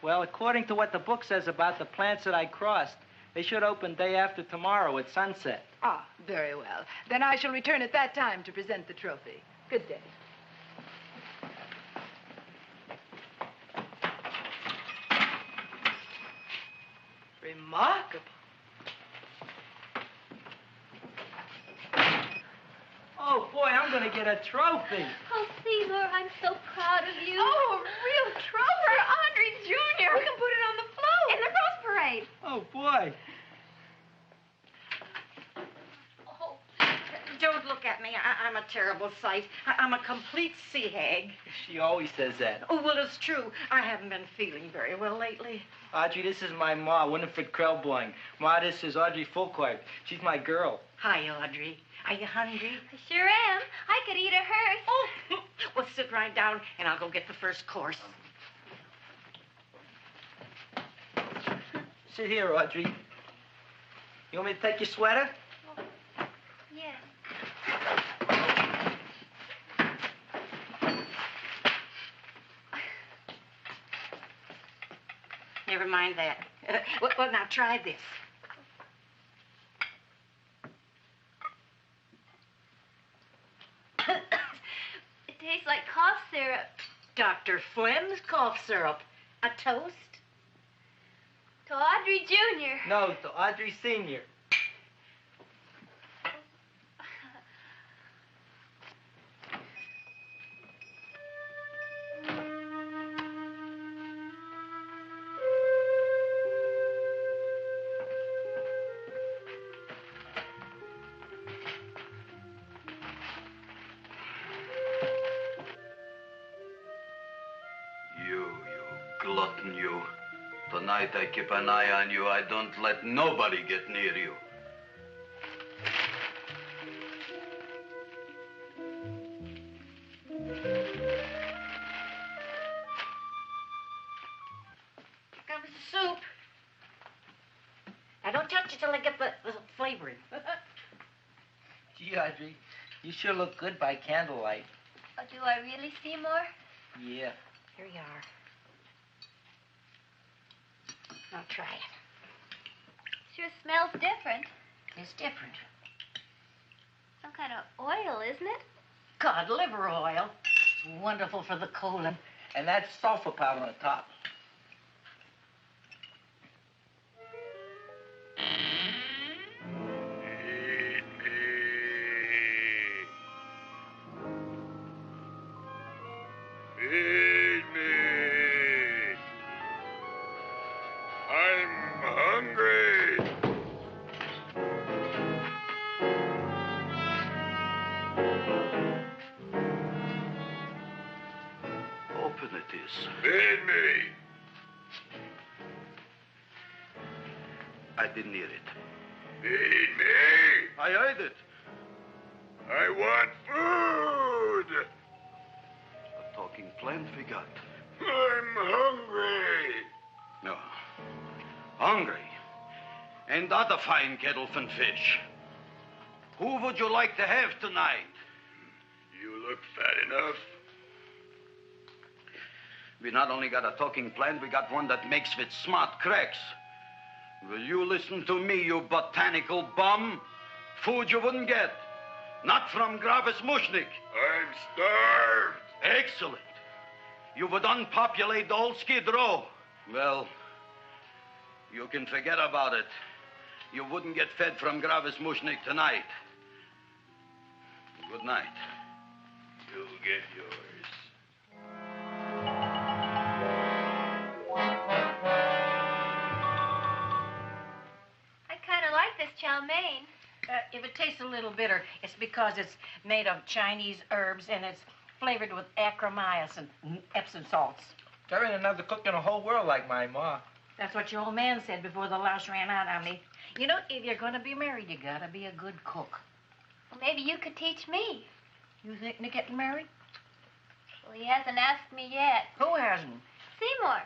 Well, according to what the book says about the plants that I crossed, they should open day after tomorrow at sunset. Ah, very well. Then I shall return at that time to present the trophy. Good day. Remarkable. Oh, boy, I'm going to get a trophy. Oh, Seymour, I'm so proud of you. Oh, a real trophy for Audrey Jr. We can put it on the float. In the Rose Parade. Oh, boy. Don't look at me. I'm a terrible sight. I'm a complete sea hag. She always says that. Oh, well, it's true. I haven't been feeling very well lately. Audrey, this is my ma, Winifred Krelboyne. Ma, this is Audrey Fulcourt. She's my girl. Hi, Audrey. Are you hungry? I sure am. I could eat a hearse. Oh, well, sit right down, and I'll go get the first course. Sit here, Audrey. You want me to take your sweater? Yes. Never mind that. Well, now try this. It tastes like cough syrup. Dr. Flynn's cough syrup. A toast? To Audrey Jr. No, to Audrey Sr. Glutton, you. Tonight I keep an eye on you. I don't let nobody get near you. Comes the soup. Now, don't touch it till I get the flavoring. Gee, Audrey, you sure look good by candlelight. Oh, do I really, Seymour? Yeah. Here you are. Now try it. Sure smells different. It's different. Some kind of oil, isn't it? Cod liver oil. It's wonderful for the colon. And that's sulfur powder on the top. Feed me. I'm hungry. Open it is. Feed me. I didn't hear it. Feed me. I heard it. I want food. A talking plant we got. I'm hungry. No. Hungry. And other fine kettlefen fish. Who would you like to have tonight? You look fat enough. We not only got a talking plant, we got one that makes with smart cracks. Will you listen to me, you botanical bum? Food you wouldn't get. Not from Gravis Mushnik. I'm starved. Excellent. You would unpopulate the whole Skid Row. Well, you can forget about it. You wouldn't get fed from Gravis Mushnik tonight. Good night. You'll get yours. I kind of like this chow mein. If it tastes a little bitter, it's because it's made of Chinese herbs and it's flavored with acromycin and Epsom salts. There ain't another cook in the whole world like my ma. That's what your old man said before the louse ran out on me. You know, if you're going to be married, you got to be a good cook. Well, maybe you could teach me. You thinking of getting married? Well, he hasn't asked me yet. Who hasn't? Seymour.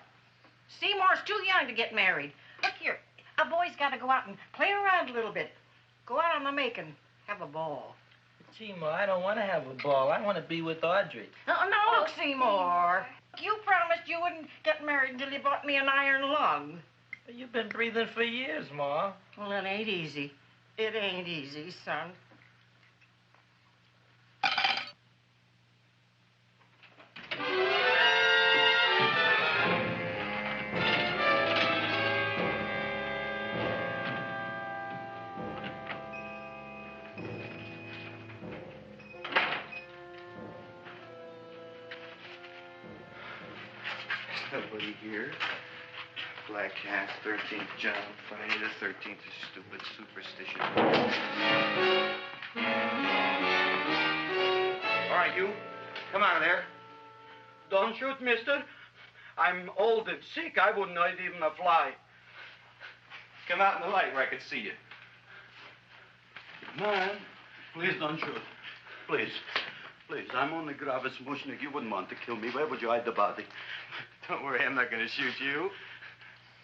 Seymour's too young to get married. Look here, a boy's got to go out and play around a little bit. Go out on the make and have a ball. Gee, Ma, I don't want to have a ball. I want to be with Audrey. No, look, Seymour. You promised you wouldn't get married until you bought me an iron lung. You've been breathing for years, Ma. Well, it ain't easy. It ain't easy, son. Nobody here. Black cat, 13th John, Friday the 13th is stupid superstition. All right, you. Come out of there. Don't shoot, mister. I'm old and sick. I wouldn't hurt even a fly. Come out in the light where I can see you. Man, please don't shoot. Please. Please, I'm only Gravis Mushnik. You wouldn't want to kill me. Where would you hide the body? Don't worry, I'm not going to shoot you.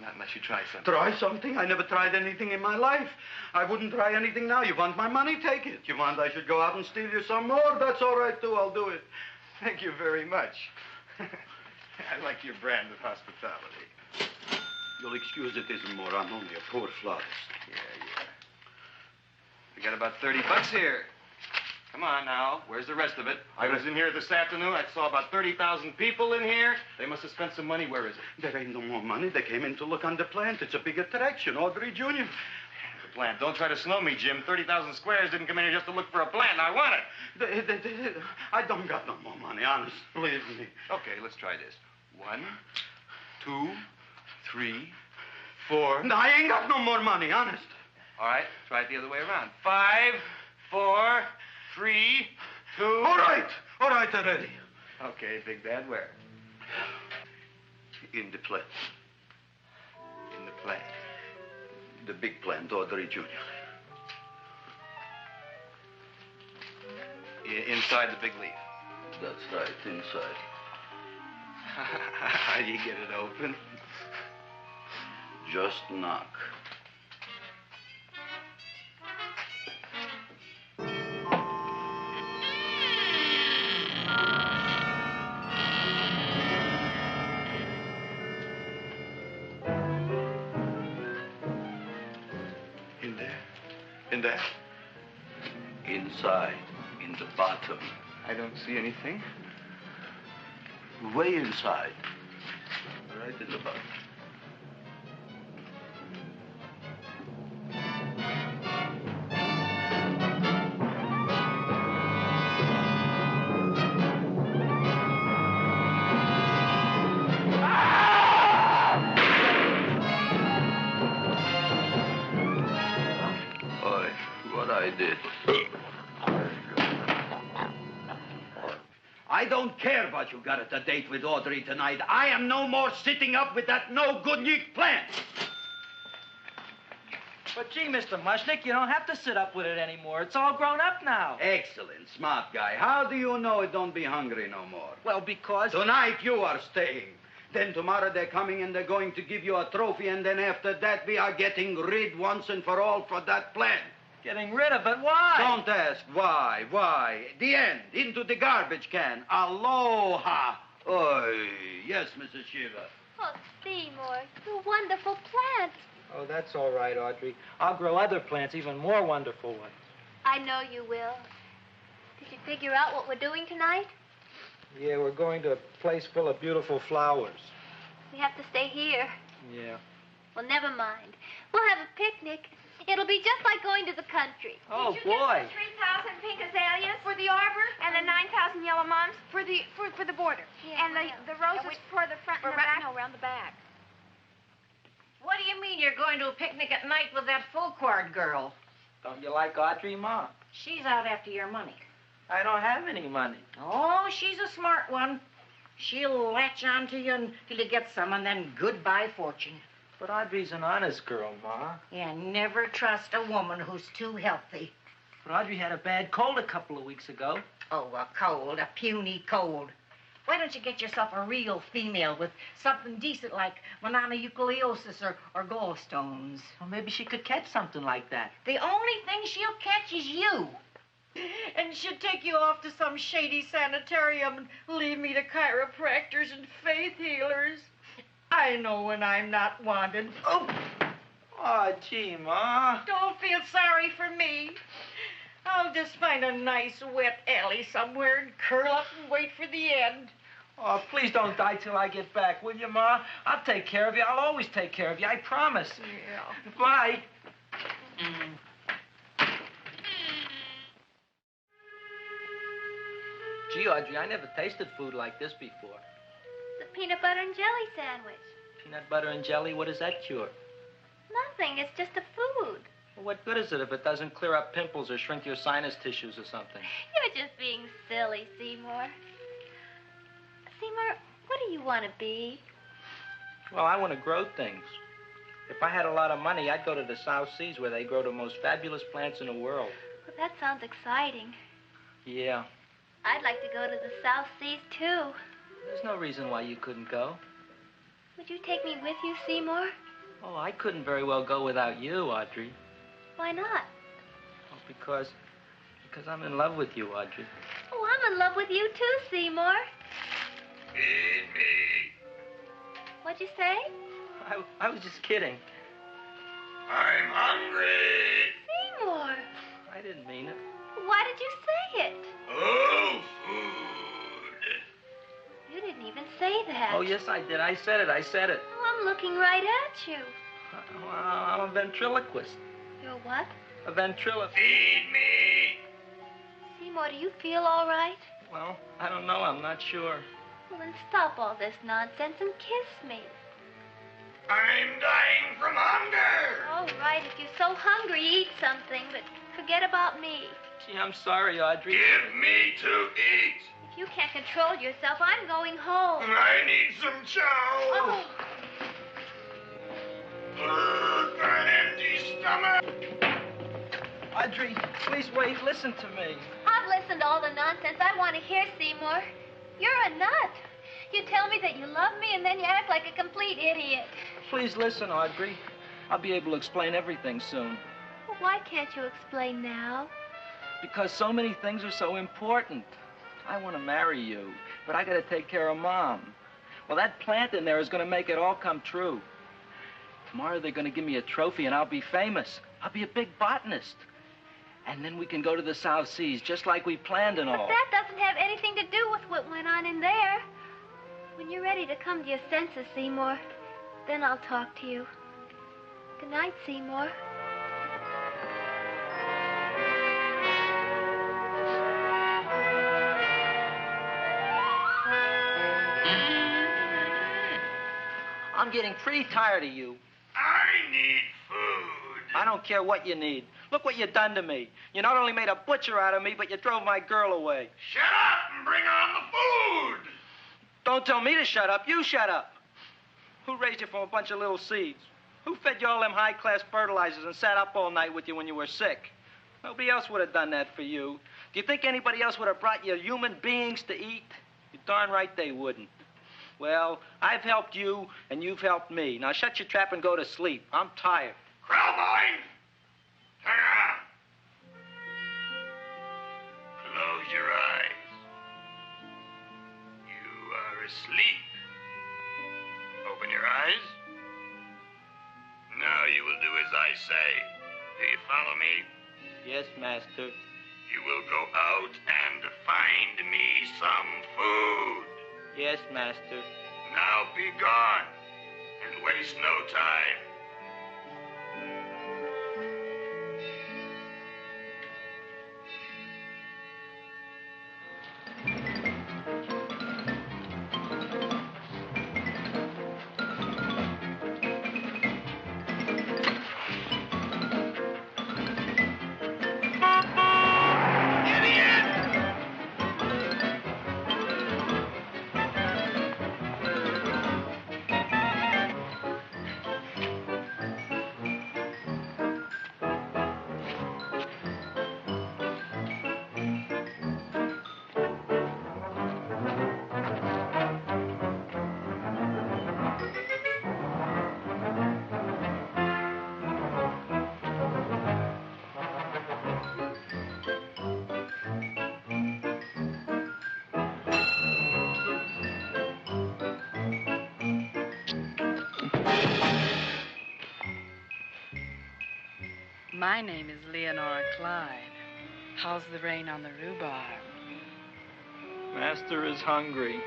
Not unless you try something. Try something? I never tried anything in my life. I wouldn't try anything now. You want my money? Take it. You want I should go out and steal you some more? That's all right, too. I'll do it. Thank you very much. I like your brand of hospitality. You'll excuse it isn't more. I'm only a poor florist. Yeah. We got about $30 here. Come on now. Where's the rest of it? I was in here this afternoon. I saw about 30,000 people in here. They must have spent some money. Where is it? There ain't no more money. They came in to look on the plant. It's a big attraction. Audrey Jr. The plant. Don't try to snow me, Jim. 30,000 squares didn't come in here just to look for a plant. I want it. I don't got no more money, honest. Believe me. Okay, let's try this. 1, 2, 3, 4. No, I ain't got no more money, honest. All right, try it the other way around. 5, 4, 3, 2. All right already. Okay, Big Dad, where? In the plant. In the plant. The big plant, Audrey Jr. Inside the big leaf. That's right, inside. How do you get it open? Just knock. In there? Inside, in the bottom. I don't see anything. Way inside. Right in the bottom. I don't care what you got at the date with Audrey tonight. I am no more sitting up with that no-good Nick plant. But gee, Mr. Mushnik, you don't have to sit up with it anymore. It's all grown up now. Excellent, smart guy. How do you know it don't be hungry no more? Well, because... Tonight you are staying. Then tomorrow they're coming and they're going to give you a trophy, and then after that we are getting rid once and for all for that plant. Getting rid of it? Why? Don't ask why. Why? The end. Into the garbage can. Aloha. Oy. Yes, Mrs. Shiva. Oh, Seymour, you wonderful plant. Oh, that's all right, Audrey. I'll grow other plants, even more wonderful ones. I know you will. Did you figure out what we're doing tonight? Yeah, we're going to a place full of beautiful flowers. We have to stay here. Yeah. Well, never mind. We'll have a picnic. It'll be just like going to the country. Oh, Did you boy. get the 3,000 pink azaleas for the arbor and the 9,000 yellow mums for the border? Yeah, and the roses for the front and the back? No, around the back. What do you mean you're going to a picnic at night with that full-quart girl? Don't you like Audrey, Ma? She's out after your money. I don't have any money. Oh, she's a smart one. She'll latch onto you until you get some, and then goodbye fortune. But Audrey's an honest girl, Ma. Yeah, never trust a woman who's too healthy. But Audrey had a bad cold a couple of weeks ago. Oh, a cold, a puny cold. Why don't you get yourself a real female with something decent like mononucleosis or gallstones? Well, maybe she could catch something like that. The only thing she'll catch is you. And she'll take you off to some shady sanitarium and leave me to chiropractors and faith healers. I know when I'm not wanted. Oh, gee, Ma. Don't feel sorry for me. I'll just find a nice wet alley somewhere and curl up and wait for the end. Oh, please don't die till I get back, will you, Ma? I'll take care of you. I'll always take care of you. I promise. Yeah. Bye. Gee, Audrey, I never tasted food like this before. The peanut butter and jelly sandwich. Peanut butter and jelly, what does that cure? Nothing. It's just a food. Well, what good is it if it doesn't clear up pimples or shrink your sinus tissues or something? You're just being silly, Seymour. Seymour, what do you want to be? Well, I want to grow things. If I had a lot of money, I'd go to the South Seas where they grow the most fabulous plants in the world. Well, that sounds exciting. Yeah. I'd like to go to the South Seas, too. There's no reason why you couldn't go. Would you take me with you, Seymour? Oh, I couldn't very well go without you, Audrey. Why not? Oh, because I'm in love with you, Audrey. Oh, I'm in love with you, too, Seymour. Feed me. What'd you say? I was just kidding. I'm hungry. Seymour. I didn't mean it. Why did you say it? Oh, food. You didn't even say that. Oh, yes, I did. I said it. Oh, I'm looking right at you. Well, I'm a ventriloquist. You're what? A ventriloquist. Feed me. Seymour, do you feel all right? Well, I don't know. I'm not sure. Well, then stop all this nonsense and kiss me. I'm dying from hunger. All right, if you're so hungry, eat something, but forget about me. Gee, I'm sorry, Audrey. Give me to eat. If you can't control yourself, I'm going home. I need some chow. Oh. For an empty stomach. Audrey, please wait. Listen to me. I've listened to all the nonsense I want to hear, Seymour. You're a nut. You tell me that you love me, and then you act like a complete idiot. Please listen, Audrey. I'll be able to explain everything soon. Well, why can't you explain now? Because so many things are so important. I want to marry you, but I got to take care of Mom. Well, that plant in there is going to make it all come true. Tomorrow they're going to give me a trophy, and I'll be famous. I'll be a big botanist. And then we can go to the South Seas, just like we planned and all. But that doesn't have anything to do with what went on in there. When you're ready to come to your senses, Seymour, then I'll talk to you. Good night, Seymour. I'm getting pretty tired of you. I need food. I don't care what you need. Look what you done to me. You not only made a butcher out of me, but you drove my girl away. Shut up and bring on the food. Don't tell me to shut up. You shut up. Who raised you from a bunch of little seeds? Who fed you all them high-class fertilizers and sat up all night with you when you were sick? Nobody else would have done that for you. Do you think anybody else would have brought you human beings to eat? You're darn right they wouldn't. Well, I've helped you, and you've helped me. Now shut your trap and go to sleep. I'm tired. Crowline! Turn around. Close your eyes. You are asleep. Open your eyes. Now you will I say. Do you follow me? Yes, master. You will go out and find me some food. Yes, master. Now be gone and waste no time. My name is Leonora Clyde. How's the rain on the rhubarb? Master is hungry.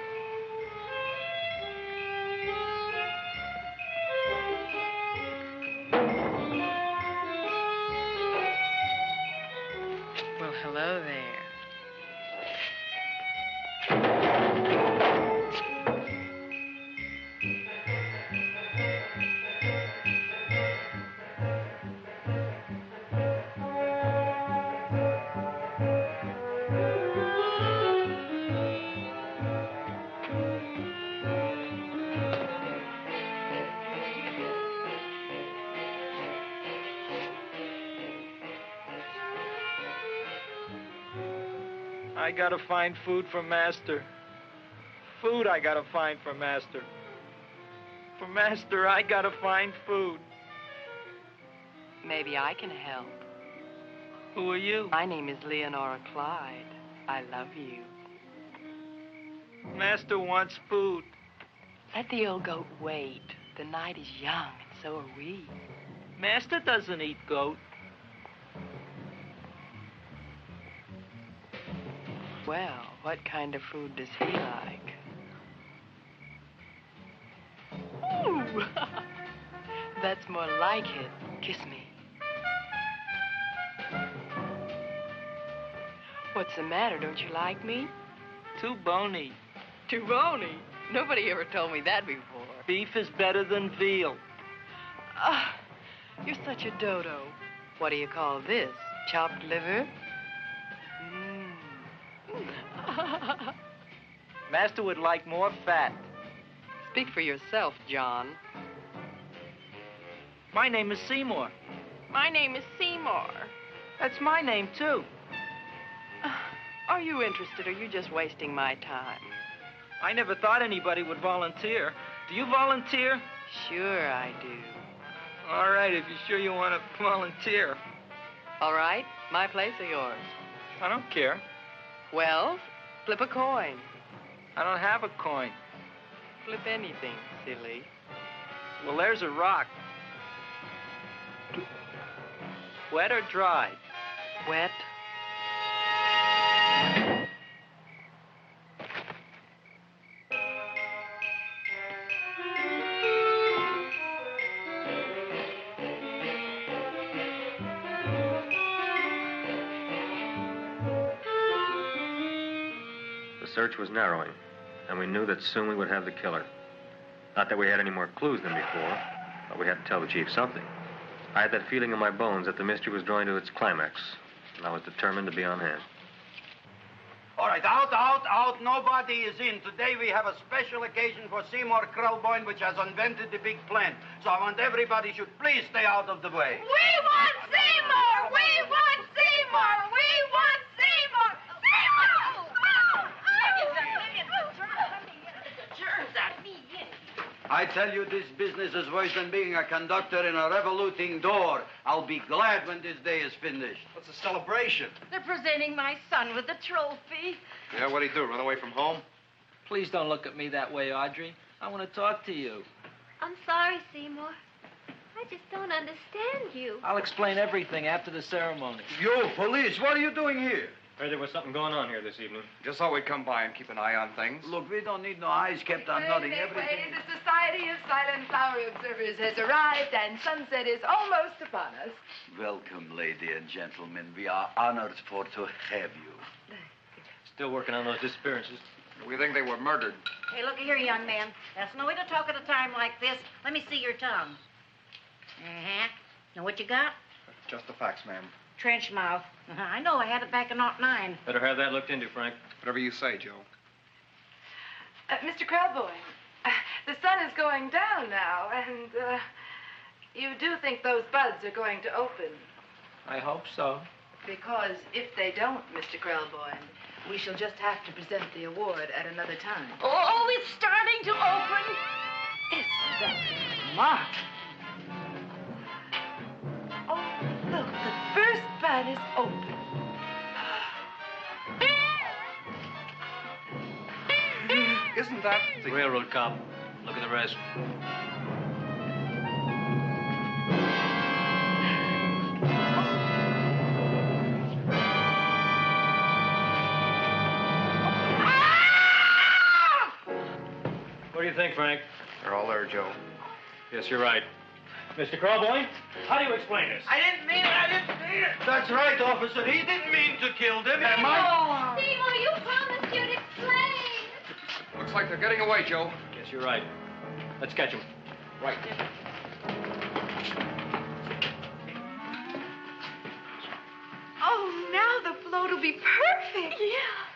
Well, hello there. I gotta find food for Master. Food I gotta find for Master. For Master, I gotta find food. Maybe I can help. Who are you? My name is Leonora Clyde. I love you. Master wants food. Let the old goat wait. The night is young, and so are we. Master doesn't eat goat. Well, what kind of food does he like? Ooh! That's more like it. Kiss me. What's the matter? Don't you like me? Too bony. Too bony? Nobody ever told me that before. Beef is better than veal. Ah, you're such a dodo. What do you call this? Chopped liver? Master would like more fat. Speak for yourself, John. My name is Seymour. My name is Seymour. That's my name, too. Are you interested, or are you just wasting my time? I never thought anybody would volunteer. Do you volunteer? Sure I do. All right, if you're sure you want to volunteer. All right, my place or yours? I don't care. Well, flip a coin. I don't have a coin. Flip anything, silly. Well, there's a rock. Wet or dry? Wet. The search was narrowing, and we knew that soon we would have the killer. Not that we had any more clues than before, but we had to tell the chief something. I had that feeling in my bones that the mystery was drawing to its climax, and I was determined to be on hand. All right, out. Nobody is in. Today we have a special occasion for Seymour Krelboyne, which has invented the big plan. So I want everybody should please stay out of the way. We want Seymour! We want Seymour! We want Seymour! Seymour! I tell you, this business is worse than being a conductor in a revoluting door. I'll be glad when this day is finished. What's the celebration? They're presenting my son with a trophy. Yeah, what'd he do, run away from home? Please don't look at me that way, Audrey. I want to talk to you. I'm sorry, Seymour. I just don't understand you. I'll explain everything after the ceremony. You, police, what are you doing here? Heard there was something going on here this evening. Just thought we'd come by and keep an eye on things. Look, we don't need no eyes kept on nothing. Everything. The Society of Silent Flower Observers has arrived, and sunset is almost upon us. Welcome, lady and gentlemen. We are honored for to have you. Still working on those disappearances. We think they were murdered. Hey, look here, young man. That's no way to talk at a time like this. Let me see your tongue. Uh-huh. Know what you got? Just the facts, ma'am. Trench mouth. I know. I had it back in '09. Better have that looked into, Frank. Whatever you say, Joe. Mr. Krelboyne, the sun is going down now, and you do think those buds are going to open? I hope so. Because if they don't, Mr. Krelboyne, we shall just have to present the award at another time. Oh, it's starting to open. Isn't that smart? Oh, look, the first bud is open. Isn't that the railroad cop? Look at the rest. What do you think, Frank? They're all there, Joe. Yes, you're right. Mr. Krelboyne, how do you explain this? I didn't mean it. That's right, officer. He didn't mean to kill them. Seymour, you promised you'd explain. Looks like they're getting away, Joe. Yes, you're right. Let's catch them. Right. Oh, now the float will be perfect. Yeah.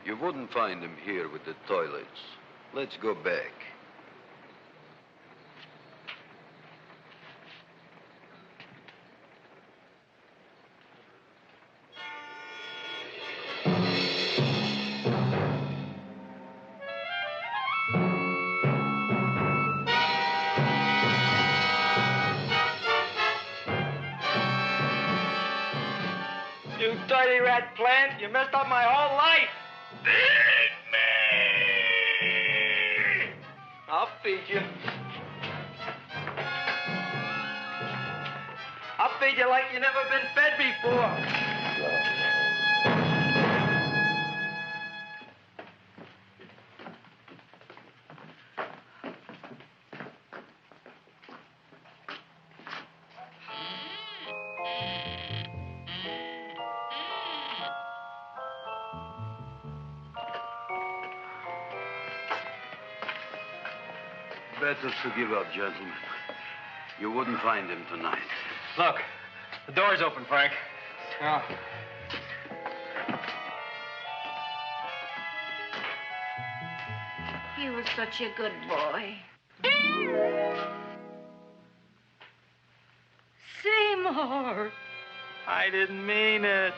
You wouldn't find him here with the toilets. Let's go back. You dirty rat plant, you messed up my whole life. Feed me! I'll feed you. I'll feed you like you never been fed before. Better to give up, gentlemen. You wouldn't find him tonight. Look, the door's open, Frank. Oh. He was such a good boy. Seymour! I didn't mean it.